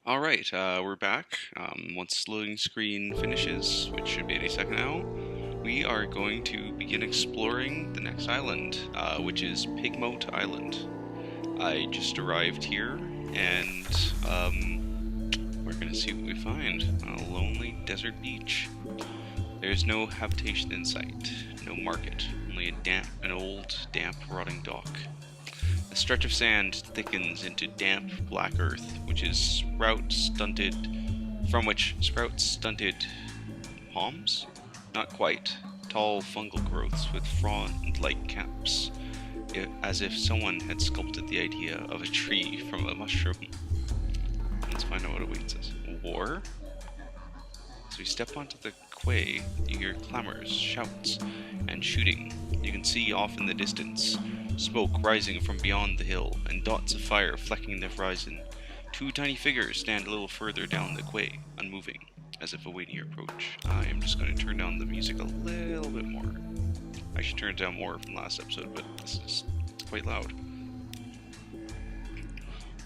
Alright, we're back. Once loading screen finishes, which should be any second now, we are going to begin exploring the next island, which is Pigmote Island. I just arrived here, and we're gonna see what we find on a lonely desert beach. There's no habitation in sight, no market, only an old, damp, rotting dock. A stretch of sand thickens into damp, black earth, from which sprout stunted palms? Not quite. Tall fungal growths with frond-like caps, as if someone had sculpted the idea of a tree from a mushroom. Let's find out what awaits us. War? As we step onto the quay, you hear clamors, shouts, and shooting. You can see off in the distance smoke rising from beyond the hill, and dots of fire flecking the horizon. Two tiny figures stand a little further down the quay, unmoving, as if awaiting your approach. I am just going to turn down the music a little bit more. I should turn it down more from last episode, but this is quite loud.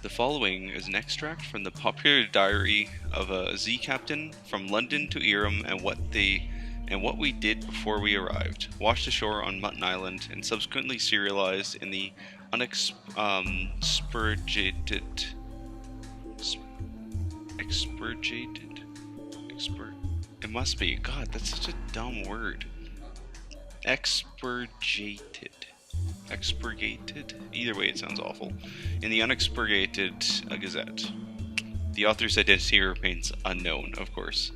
The following is an extract from the popular diary of a Z captain from London to Irem and what we did before we arrived, washed ashore on Mutton Island, and subsequently serialized in the unexpurgated. It must be. God, that's such a dumb word. Expurgated? Either way, it sounds awful. In the Unexpurgated Gazette. The author's identity remains unknown, of course.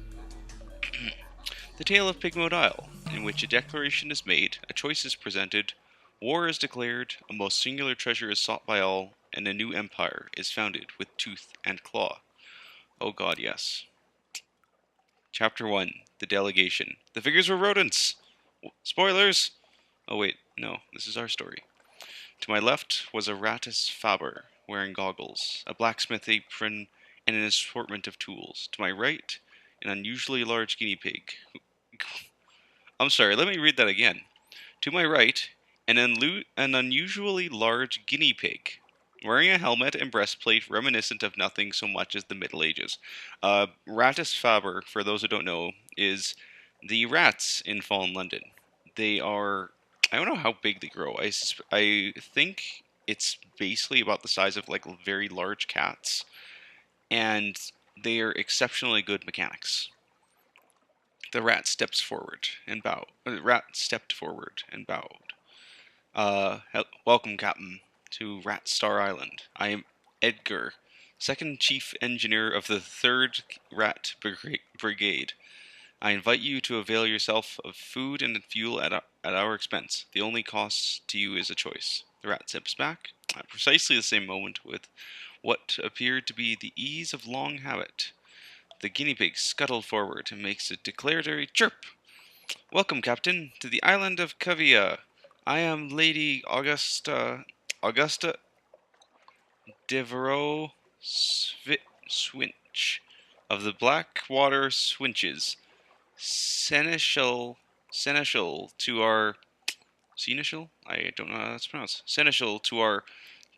The Tale of Pigmote Isle, in which a declaration is made, a choice is presented, war is declared, a most singular treasure is sought by all, and a new empire is founded with tooth and claw. Oh god, yes. Chapter 1, The Delegation. The figures were rodents! Spoilers! Oh wait, no, this is our story. To my left was a ratus faber, wearing goggles, a blacksmith apron, and an assortment of tools. To my right, an unusually large guinea pig. I'm sorry, let me read that again. To my right, an unusually large guinea pig, wearing a helmet and breastplate reminiscent of nothing so much as the Middle Ages. Ratus faber, for those who don't know, is the rats in Fallen London. They are, I don't know how big they grow. I think it's basically about the size of like very large cats, and they are exceptionally good mechanics. The rat steps forward and bowed. The rat stepped forward and bowed. Welcome, Captain, to Rat Star Island. I am Edgar, second chief engineer of the 3rd Rat Brigade. I invite you to avail yourself of food and fuel at our expense. The only cost to you is a choice. The rat steps back, at precisely the same moment, with what appeared to be the ease of long habit. The guinea pig scuttled forward and makes a declaratory chirp. Welcome, Captain, to the island of Kavia. I am Lady Augusta Devereaux Swinch of the Blackwater Swinches. Seneschal to our Seneschal? I don't know how that's pronounced. Seneschal to our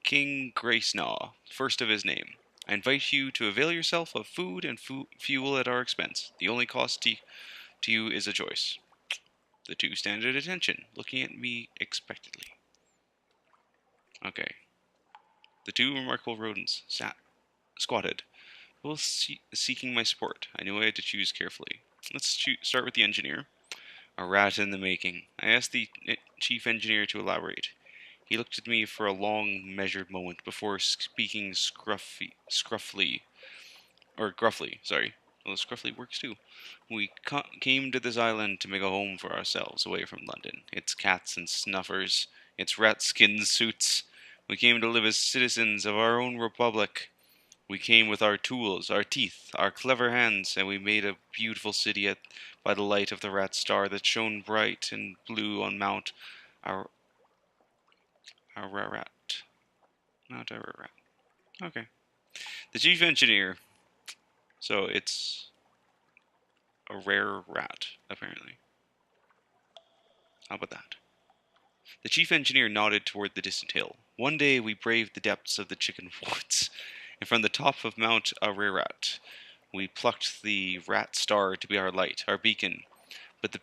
King Gracenaw, first of his name. I invite you to avail yourself of food and fuel at our expense. The only cost to you is a choice. The two stand at attention, looking at me expectantly. Okay. The two remarkable rodents squatted, both seeking my support. I knew I had to choose carefully. Let's start with the engineer. A rat in the making. I asked the chief engineer to elaborate. He looked at me for a long, measured moment before speaking gruffly. Well, Scruffly works too. We came to this island to make a home for ourselves away from London. Its cats and snuffers, its rat skin suits. We came to live as citizens of our own republic. We came with our tools, our teeth, our clever hands, and we made a beautiful city by the light of the rat star that shone bright and blue on Mount Ararat. Mount Ararat. Okay. The chief engineer. So it's a rare rat, apparently. How about that? The chief engineer nodded toward the distant hill. One day we braved the depths of the chicken woods and from the top of Mount Ararat we plucked the rat star to be our light, our beacon. But the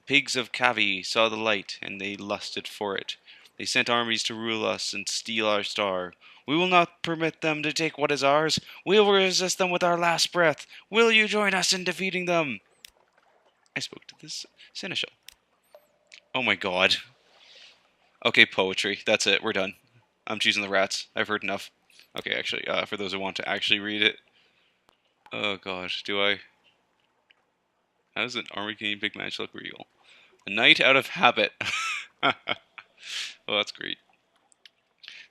pigs of Kavi saw the light, and they lusted for it. They sent armies to rule us and steal our star. We will not permit them to take what is ours. We will resist them with our last breath. Will you join us in defeating them? I spoke to this seneschal. Oh my god. Okay, poetry. That's it. We're done. I'm choosing the rats. I've heard enough. Okay, actually, for those who want to actually read it. Oh gosh, do I? How does an army Canadian big match look real? A knight out of habit. Oh, that's great.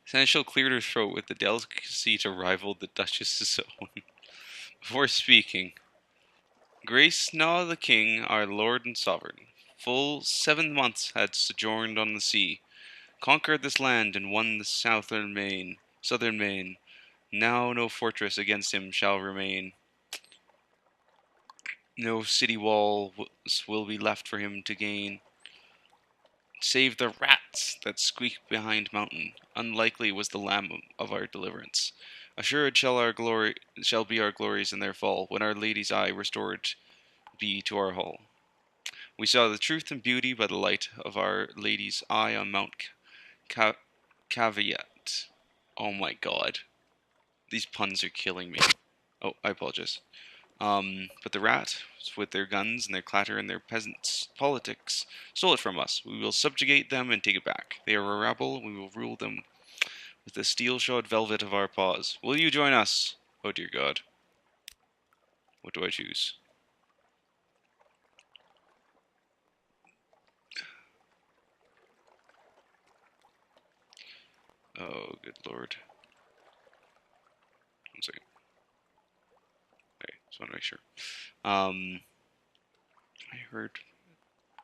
Seneschal cleared her throat with the delicacy to rival the Duchess's own. Before speaking, Grace na the King, our lord and sovereign, full 7 months had sojourned on the sea, conquered this land and won the southern main. Now no fortress against him shall remain. No city wall will be left for him to gain. Save the rats that squeak behind mountain. Unlikely was the lamb of our deliverance. Assured shall be our glories in their fall, when our lady's eye restored be to our hall. We saw the truth and beauty by the light of our lady's eye on Mount Caveat. Oh my god. These puns are killing me. Oh, I apologize. But the rats, with their guns and their clatter and their peasants' politics, stole it from us. We will subjugate them and take it back. They are a rebel, and we will rule them with the steel-shod velvet of our paws. Will you join us? Oh dear God. What do I choose? Oh, good lord. One second. Okay, just want to make sure.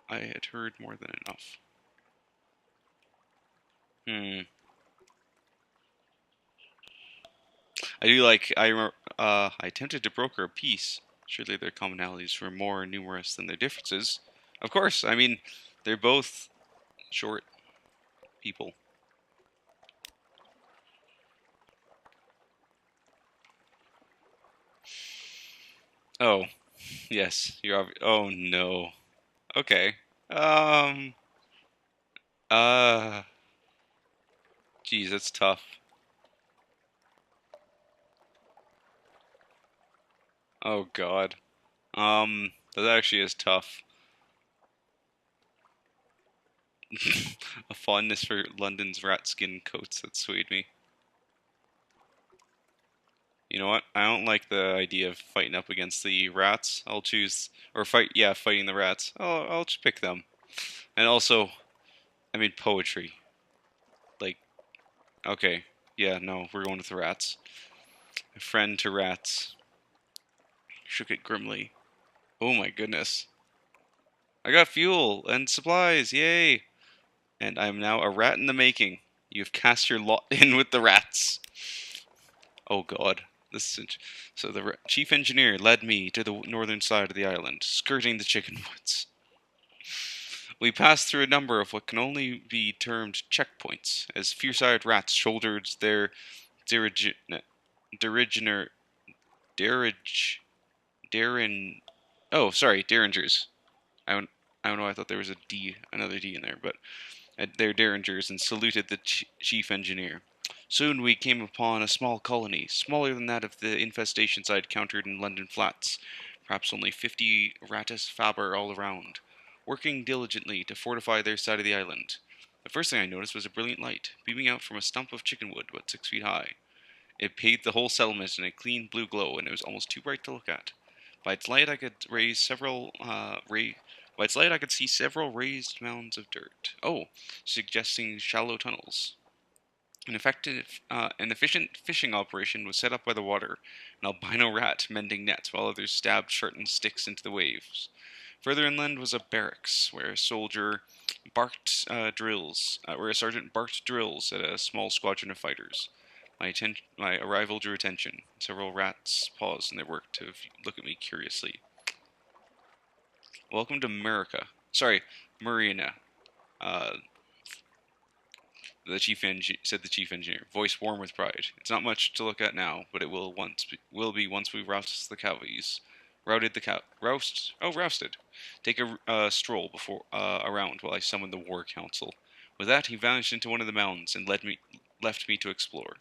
I had heard more than enough. I do like, I remember, I attempted to broker a peace. Surely their commonalities were more numerous than their differences. Of course, I mean, they're both short people. Oh, yes, oh no. Okay. Um, uh, geez, that's tough. Oh god. That actually is tough. A fondness for London's rat skin coats that swayed me. You know what? I don't like the idea of fighting up against the rats. I'll choose, or fighting the rats. I'll just pick them. And also, I mean, poetry. Like, okay, yeah, no, we're going with the rats. A friend to rats. Shook it grimly. Oh my goodness. I got fuel and supplies, yay! And I am now a rat in the making. You have cast your lot in with the rats. Oh god. So the chief engineer led me to the northern side of the island, skirting the chicken woods. We passed through a number of what can only be termed checkpoints, as fierce-eyed rats shouldered their derringer, derringers. I don't know. I thought there was another D in there, but their derringers, and saluted the chief engineer. Soon we came upon a small colony, smaller than that of the infestations I had countered in London flats, perhaps only 50 ratus faber all around, working diligently to fortify their side of the island. The first thing I noticed was a brilliant light, beaming out from a stump of chickenwood about 6 feet high. It bathed the whole settlement in a clean blue glow, and it was almost too bright to look at. By its light, I could see several raised mounds of dirt. Oh, suggesting shallow tunnels. An efficient fishing operation was set up by the water, an albino rat mending nets while others stabbed sharpened sticks into the waves. Further inland was a barracks where a sergeant barked drills at a small squadron of fighters. My arrival drew attention. Several rats paused in their work to look at me curiously. Welcome to America. Sorry, Marina. said the chief engineer, voice warm with pride. It's not much to look at now, but it will be once we roust the cavies. Rousted. Take a stroll before around while I summon the war council. With that, he vanished into one of the mountains and left me to explore.